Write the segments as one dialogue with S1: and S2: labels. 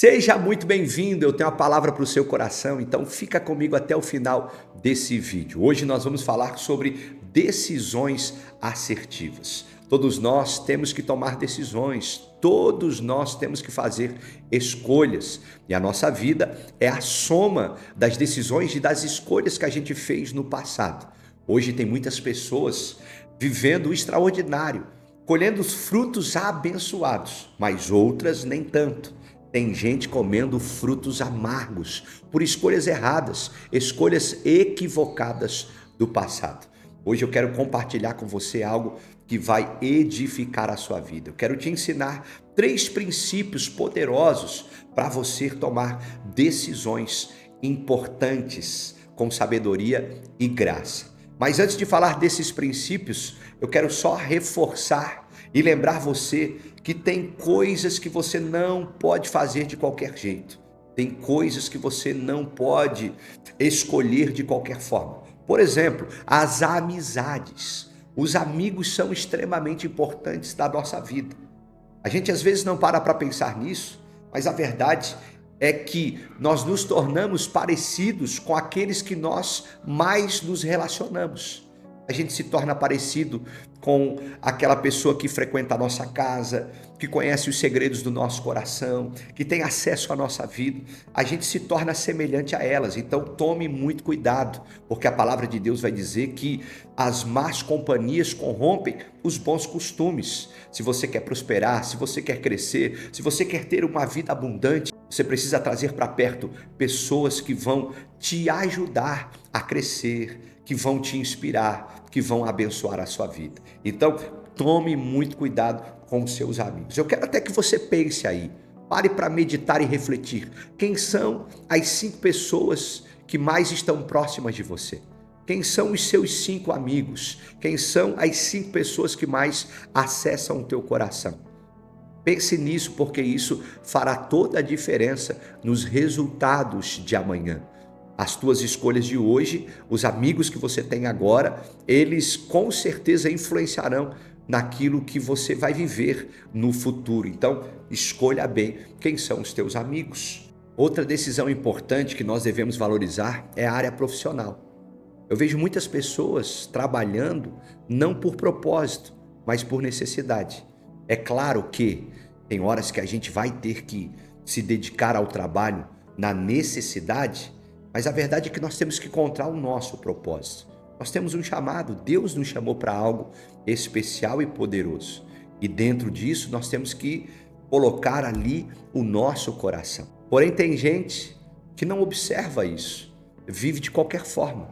S1: Seja muito bem-vindo, eu tenho uma palavra para o seu coração, então fica comigo até o final desse vídeo. Hoje nós vamos falar sobre decisões assertivas. Todos nós temos que tomar decisões, todos nós temos que fazer escolhas. E a nossa vida é a soma das decisões e das escolhas que a gente fez no passado. Hoje tem muitas pessoas vivendo o extraordinário, colhendo os frutos abençoados, mas outras nem tanto. Tem gente comendo frutos amargos por escolhas erradas, escolhas equivocadas do passado. Hoje eu quero compartilhar com você algo que vai edificar a sua vida. Eu quero te ensinar 3 princípios poderosos para você tomar decisões importantes com sabedoria e graça. Mas antes de falar desses princípios, eu quero só reforçar e lembrar você que tem coisas que você não pode fazer de qualquer jeito. Tem coisas que você não pode escolher de qualquer forma. Por exemplo, as amizades. Os amigos são extremamente importantes da nossa vida. A gente às vezes não para pensar nisso, mas a verdade é que nós nos tornamos parecidos com aqueles que nós mais nos relacionamos. A gente se torna parecido com aquela pessoa que frequenta a nossa casa, que conhece os segredos do nosso coração, que tem acesso à nossa vida. A gente se torna semelhante a elas. Então tome muito cuidado, porque a palavra de Deus vai dizer que as más companhias corrompem os bons costumes. Se você quer prosperar, se você quer crescer, se você quer ter uma vida abundante, você precisa trazer para perto pessoas que vão te ajudar a crescer, que vão te inspirar, que vão abençoar a sua vida. Então, tome muito cuidado com os seus amigos. Eu quero até que você pense aí, pare para meditar e refletir. Quem são as 5 pessoas que mais estão próximas de você? Quem são os seus 5 amigos? Quem são as 5 pessoas que mais acessam o teu coração? Pense nisso, porque isso fará toda a diferença nos resultados de amanhã. As tuas escolhas de hoje, os amigos que você tem agora, eles com certeza influenciarão naquilo que você vai viver no futuro. Então, escolha bem quem são os teus amigos. Outra decisão importante que nós devemos valorizar é a área profissional. Eu vejo muitas pessoas trabalhando não por propósito, mas por necessidade. É claro que tem horas que a gente vai ter que se dedicar ao trabalho na necessidade, mas a verdade é que nós temos que encontrar o nosso propósito. Nós temos um chamado, Deus nos chamou para algo especial e poderoso. E dentro disso nós temos que colocar ali o nosso coração. Porém tem gente que não observa isso, vive de qualquer forma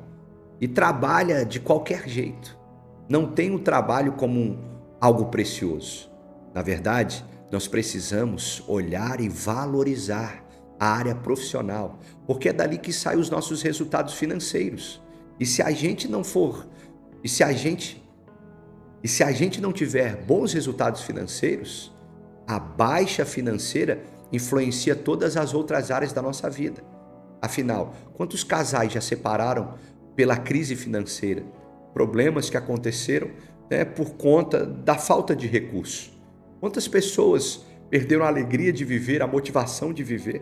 S1: e trabalha de qualquer jeito. Não tem o trabalho como algo precioso. Na verdade, nós precisamos olhar e valorizar a área profissional, porque é dali que saem os nossos resultados financeiros. E se a gente não tiver bons resultados financeiros, a baixa financeira influencia todas as outras áreas da nossa vida. Afinal, quantos casais já separaram pela crise financeira? Problemas que aconteceram, por conta da falta de recursos. Quantas pessoas perderam a alegria de viver, a motivação de viver,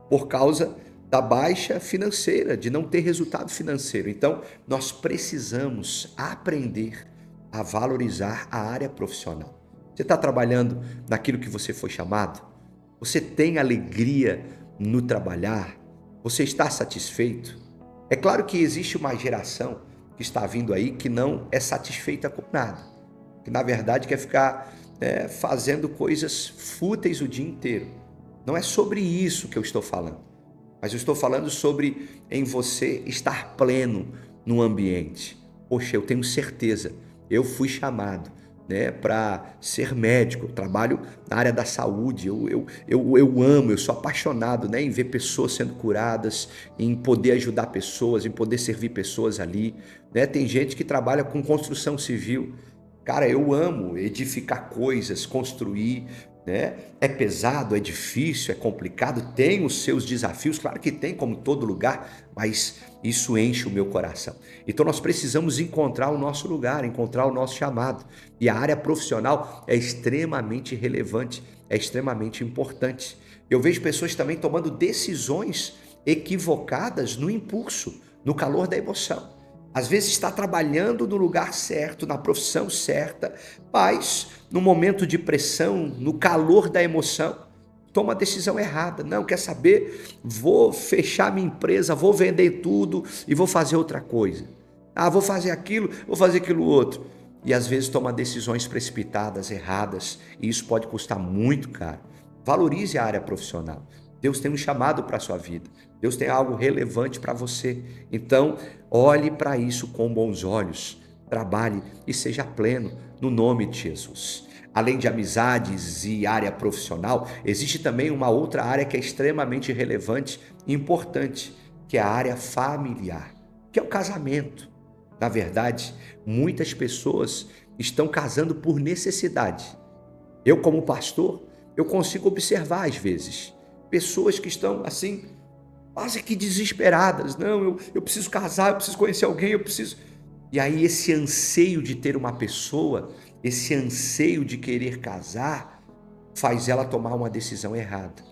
S1: por causa da baixa financeira, de não ter resultado financeiro? Então, nós precisamos aprender a valorizar a área profissional. Você está trabalhando naquilo que você foi chamado? Você tem alegria no trabalhar? Você está satisfeito? É claro que existe uma geração que está vindo aí que não é satisfeita com nada, que na verdade quer ficar fazendo coisas fúteis o dia inteiro. Não é sobre isso que eu estou falando, mas eu estou falando sobre em você estar pleno no ambiente. Poxa, eu tenho certeza, eu fui chamado para ser médico, eu trabalho na área da saúde, eu amo, eu sou apaixonado em ver pessoas sendo curadas, em poder ajudar pessoas, em poder servir pessoas ali. Tem gente que trabalha com construção civil. Cara, eu amo edificar coisas, construir, É pesado, é difícil, é complicado, tem os seus desafios, claro que tem, como todo lugar, mas isso enche o meu coração. Então nós precisamos encontrar o nosso lugar, encontrar o nosso chamado. E a área profissional é extremamente relevante, é extremamente importante. Eu vejo pessoas também tomando decisões equivocadas no impulso, no calor da emoção. Às vezes está trabalhando no lugar certo, na profissão certa, mas no momento de pressão, no calor da emoção, toma a decisão errada. Não, quer saber? Vou fechar minha empresa, vou vender tudo e vou fazer outra coisa. Vou fazer aquilo, vou fazer aquilo outro. E às vezes toma decisões precipitadas, erradas, e isso pode custar muito caro. Valorize a área profissional. Deus tem um chamado para a sua vida. Deus tem algo relevante para você. Então, olhe para isso com bons olhos. Trabalhe e seja pleno no nome de Jesus. Além de amizades e área profissional, existe também uma outra área que é extremamente relevante e importante, que é a área familiar, que é o casamento. Na verdade, muitas pessoas estão casando por necessidade. Eu, como pastor, eu consigo observar às vezes pessoas que estão assim, quase que desesperadas. Não, eu preciso casar, eu preciso conhecer alguém, eu preciso... E aí esse anseio de ter uma pessoa, esse anseio de querer casar, faz ela tomar uma decisão errada.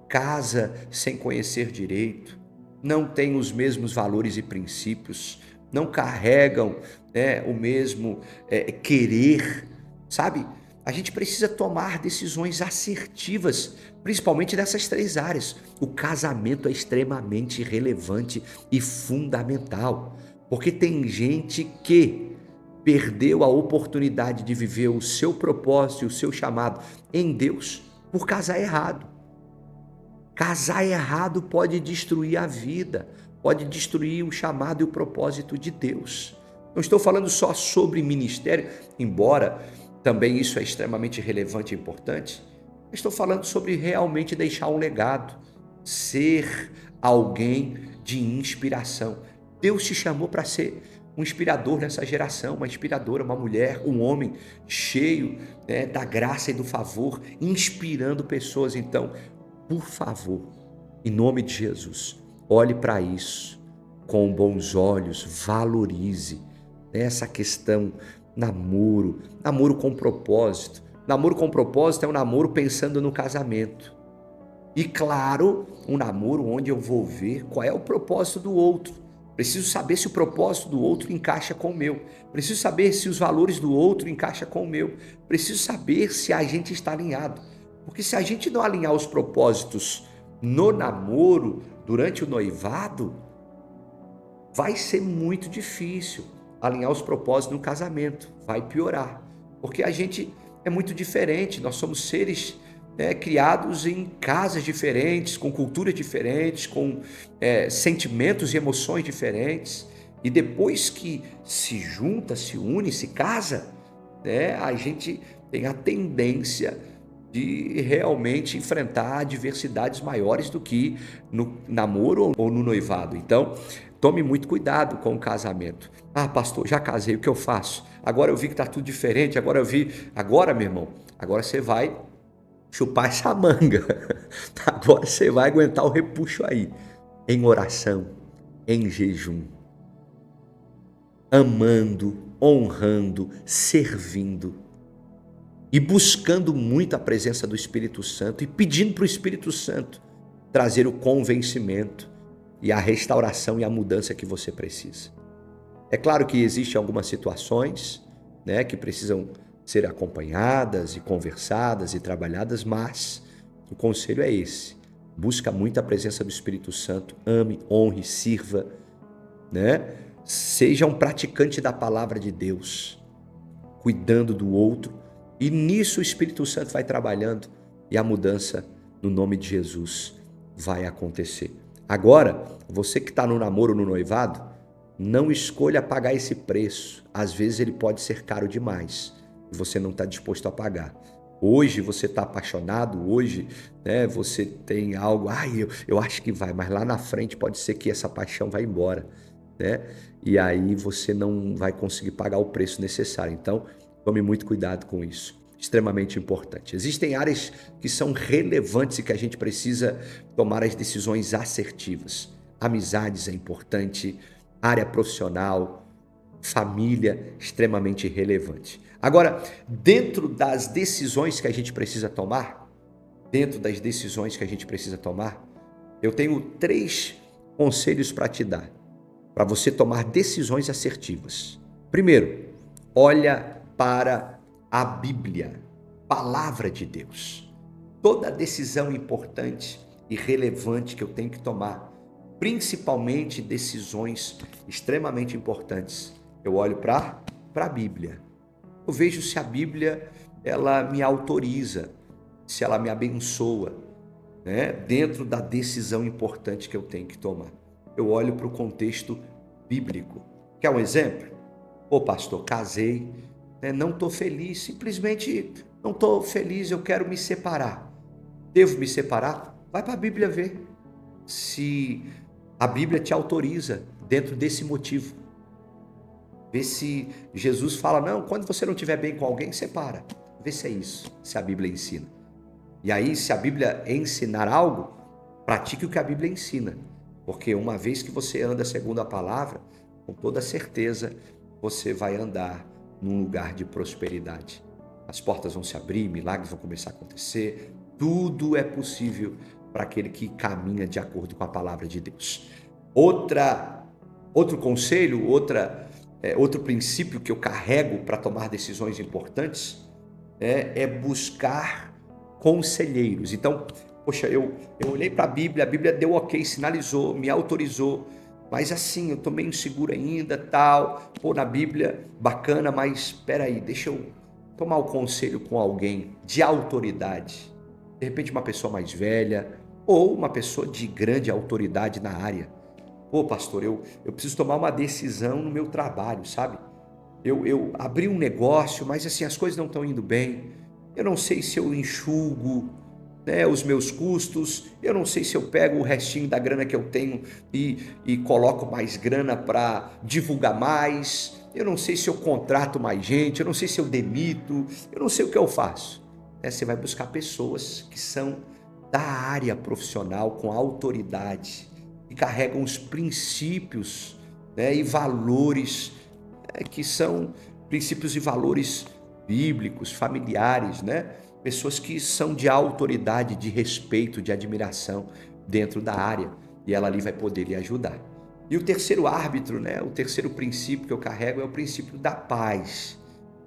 S1: Casa sem conhecer direito, não tem os mesmos valores e princípios, não carregam o mesmo querer, sabe? A gente precisa tomar decisões assertivas, principalmente nessas três áreas. O casamento é extremamente relevante e fundamental, porque tem gente que perdeu a oportunidade de viver o seu propósito e o seu chamado em Deus por casar errado. Casar errado pode destruir a vida, pode destruir o chamado e o propósito de Deus. Não estou falando só sobre ministério, embora também isso é extremamente relevante e importante. Estou falando sobre realmente deixar um legado, ser alguém de inspiração. Deus te chamou para ser um inspirador nessa geração, uma inspiradora, uma mulher, um homem cheio da graça e do favor, inspirando pessoas. Então, por favor, em nome de Jesus, olhe para isso com bons olhos, valorize essa questão namoro com propósito. Namoro com propósito é um namoro pensando no casamento. E claro, um namoro onde eu vou ver qual é o propósito do outro. Preciso saber se o propósito do outro encaixa com o meu. Preciso saber se os valores do outro encaixam com o meu. Preciso saber se a gente está alinhado. Porque se a gente não alinhar os propósitos no namoro, durante o noivado, vai ser muito difícil alinhar os propósitos no casamento. Vai piorar. Porque a gente é muito diferente. Nós somos seres criados em casas diferentes, com culturas diferentes, com sentimentos e emoções diferentes. E depois que se junta, se une, se casa, a gente tem a tendência de realmente enfrentar adversidades maiores do que no namoro ou no noivado. Então, tome muito cuidado com o casamento. Pastor, já casei, o que eu faço? Agora eu vi que está tudo diferente, agora meu irmão, agora você vai chupar essa manga. Agora você vai aguentar o repuxo aí, em oração, em jejum, amando, honrando, servindo e buscando muito a presença do Espírito Santo e pedindo para o Espírito Santo trazer o convencimento e a restauração e a mudança que você precisa. É claro que existem algumas situações que precisam ser acompanhadas e conversadas e trabalhadas, mas o conselho é esse: busca muito a presença do Espírito Santo, ame, honre, sirva, seja um praticante da palavra de Deus, cuidando do outro, e nisso o Espírito Santo vai trabalhando e a mudança no nome de Jesus vai acontecer. Agora, você que está no namoro ou no noivado, não escolha pagar esse preço. Às vezes ele pode ser caro demais e você não está disposto a pagar. Hoje você está apaixonado, hoje você tem algo, eu acho que vai, mas lá na frente pode ser que essa paixão vá embora, e aí você não vai conseguir pagar o preço necessário. Então, tome muito cuidado com isso, extremamente importante. Existem áreas que são relevantes e que a gente precisa tomar as decisões assertivas. Amizades é importante, área profissional, família, extremamente relevante. Agora, dentro das decisões que a gente precisa tomar, dentro das decisões que a gente precisa tomar, eu tenho 3 conselhos para te dar, para você tomar decisões assertivas. Primeiro, olha para a Bíblia, palavra de Deus. Toda decisão importante e relevante que eu tenho que tomar, principalmente decisões extremamente importantes, eu olho para a Bíblia. Eu vejo se a Bíblia ela me autoriza, se ela me abençoa, né, dentro da decisão importante que eu tenho que tomar. Eu olho para o contexto bíblico. Quer um exemplo? Ô pastor, casei, né, não estou feliz, simplesmente não estou feliz, eu quero me separar. Devo me separar? Vai para a Bíblia ver se a Bíblia te autoriza dentro desse motivo. Vê se Jesus fala, não, quando você não estiver bem com alguém, separa. Vê se é isso, se a Bíblia ensina. E aí, se a Bíblia ensinar algo, pratique o que a Bíblia ensina. Porque uma vez que você anda segundo a palavra, com toda certeza, você vai andar num lugar de prosperidade. As portas vão se abrir, milagres vão começar a acontecer. Tudo é possível para aquele que caminha de acordo com a palavra de Deus. Outro conselho, outro princípio que eu carrego para tomar decisões importantes é buscar conselheiros. Então, poxa, eu olhei para a Bíblia deu ok, sinalizou, me autorizou, mas assim, eu estou meio inseguro ainda, tal, na Bíblia, bacana, mas espera aí, deixa eu tomar o conselho com alguém de autoridade, de repente uma pessoa mais velha, ou uma pessoa de grande autoridade na área. Pastor, eu preciso tomar uma decisão no meu trabalho, sabe? Eu abri um negócio, mas assim, as coisas não estão indo bem. Eu não sei se eu enxugo, né, os meus custos, eu não sei se eu pego o restinho da grana que eu tenho e coloco mais grana para divulgar mais, eu não sei se eu contrato mais gente, eu não sei se eu demito, eu não sei o que eu faço. Você vai buscar pessoas que são da área profissional, com autoridade, que carregam os princípios, né, e valores, que são princípios e valores bíblicos, familiares, né? Pessoas que são de autoridade, de respeito, de admiração dentro da área, e ela ali vai poder lhe ajudar. E o terceiro árbitro, né? O terceiro princípio que eu carrego é o princípio da paz.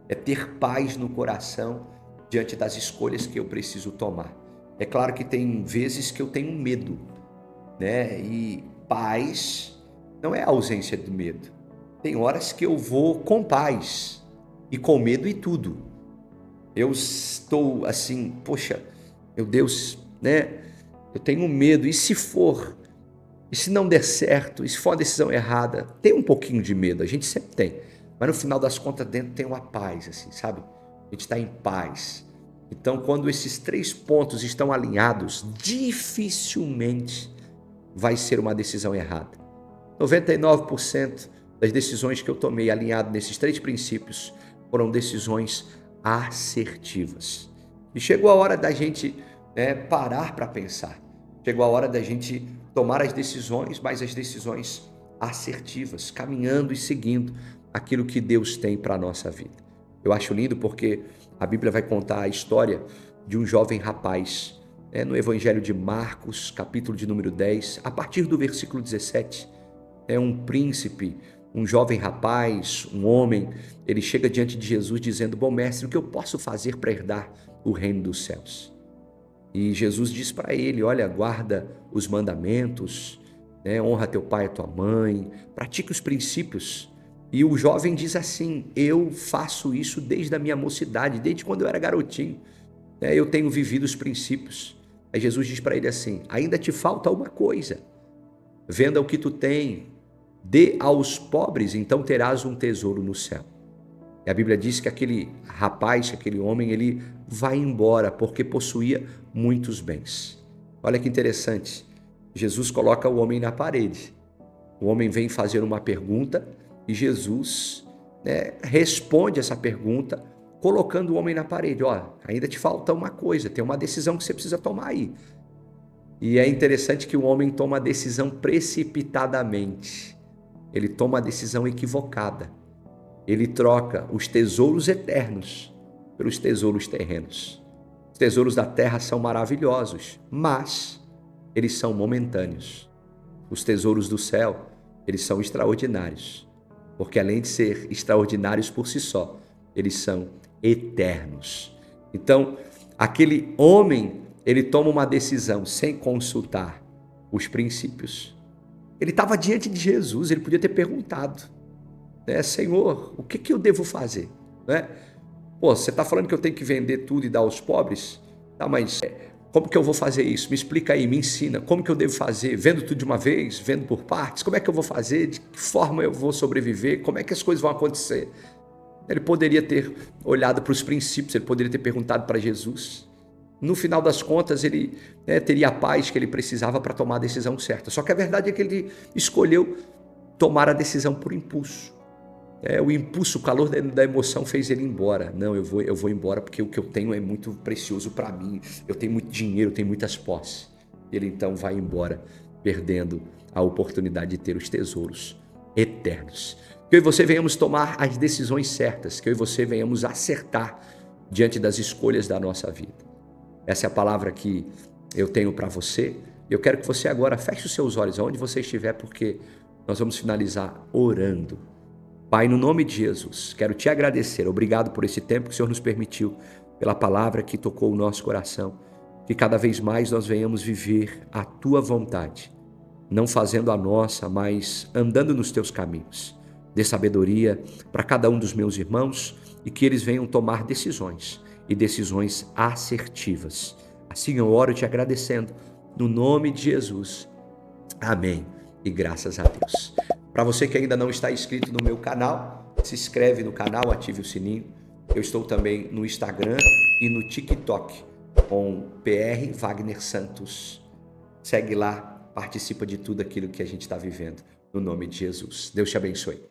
S1: É ter paz no coração diante das escolhas que eu preciso tomar. É claro que tem vezes que eu tenho medo, né? E paz não é a ausência do medo. Tem horas que eu vou com paz e com medo e tudo. Eu estou assim, poxa, meu Deus, né? Eu tenho medo. E se for? E se não der certo? E se for uma decisão errada? Tem um pouquinho de medo, a gente sempre tem. Mas no final das contas, dentro tem uma paz, assim, sabe? A gente está em paz. Então, quando esses 3 pontos estão alinhados, dificilmente vai ser uma decisão errada. 99% das decisões que eu tomei alinhado nesses 3 princípios foram decisões assertivas. E chegou a hora da gente parar para pensar. Chegou a hora da gente tomar as decisões, mas as decisões assertivas, caminhando e seguindo aquilo que Deus tem para a nossa vida. Eu acho lindo porque a Bíblia vai contar a história de um jovem rapaz, no Evangelho de Marcos, capítulo de número 10, a partir do versículo 17, um príncipe, um jovem rapaz, um homem, ele chega diante de Jesus dizendo, bom mestre, o que eu posso fazer para herdar o reino dos céus? E Jesus diz para ele, olha, guarda os mandamentos, honra teu pai e tua mãe, pratique os princípios. E o jovem diz assim, eu faço isso desde a minha mocidade, desde quando eu era garotinho, eu tenho vivido os princípios. Aí Jesus diz para ele assim, ainda te falta uma coisa, venda o que tu tem, dê aos pobres, então terás um tesouro no céu. E a Bíblia diz que aquele rapaz, aquele homem, ele vai embora porque possuía muitos bens. Olha que interessante, Jesus coloca o homem na parede. O homem vem fazer uma pergunta e Jesus responde essa pergunta colocando o homem na parede. Ainda te falta uma coisa, tem uma decisão que você precisa tomar aí. E é interessante que o homem toma a decisão precipitadamente. Ele toma a decisão equivocada. Ele troca os tesouros eternos pelos tesouros terrenos. tesouros da terra são maravilhosos, mas eles são momentâneos. Os tesouros do céu, eles são extraordinários, porque além de ser extraordinários por si só, eles são eternos. Então, aquele homem, ele toma uma decisão sem consultar os princípios. Ele estava diante de Jesus, ele podia ter perguntado, né? Senhor, o que eu devo fazer? Né? Pô, você está falando que eu tenho que vender tudo e dar aos pobres? Tá, mas como que eu vou fazer isso? Me explica aí, me ensina. Como que eu devo fazer? Vendo tudo de uma vez? Vendo por partes? Como é que eu vou fazer? De que forma eu vou sobreviver? Como é que as coisas vão acontecer? Ele poderia ter olhado para os princípios, ele poderia ter perguntado para Jesus. No final das contas, ele teria a paz que ele precisava para tomar a decisão certa. Só que a verdade é que ele escolheu tomar a decisão por impulso. O impulso, o calor da emoção fez ele ir embora. Não, eu vou embora porque o que eu tenho é muito precioso para mim. Eu tenho muito dinheiro, eu tenho muitas posses. Ele então vai embora, perdendo a oportunidade de ter os tesouros eternos. Que eu e você venhamos tomar as decisões certas, que eu e você venhamos acertar diante das escolhas da nossa vida. Essa é a palavra que eu tenho para você. Eu quero que você agora feche os seus olhos aonde você estiver, porque nós vamos finalizar orando. Pai, no nome de Jesus, quero te agradecer. Obrigado por esse tempo que o Senhor nos permitiu, pela palavra que tocou o nosso coração. Que cada vez mais nós venhamos viver a tua vontade, não fazendo a nossa, mas andando nos teus caminhos. Dê sabedoria para cada um dos meus irmãos e que eles venham tomar decisões e decisões assertivas. Assim eu oro te agradecendo, no nome de Jesus. Amém. E graças a Deus. Para você que ainda não está inscrito no meu canal, se inscreve no canal, ative o sininho. Eu estou também no Instagram e no TikTok com PR Wagner Santos. Segue lá, participa de tudo aquilo que a gente está vivendo. No nome de Jesus. Deus te abençoe.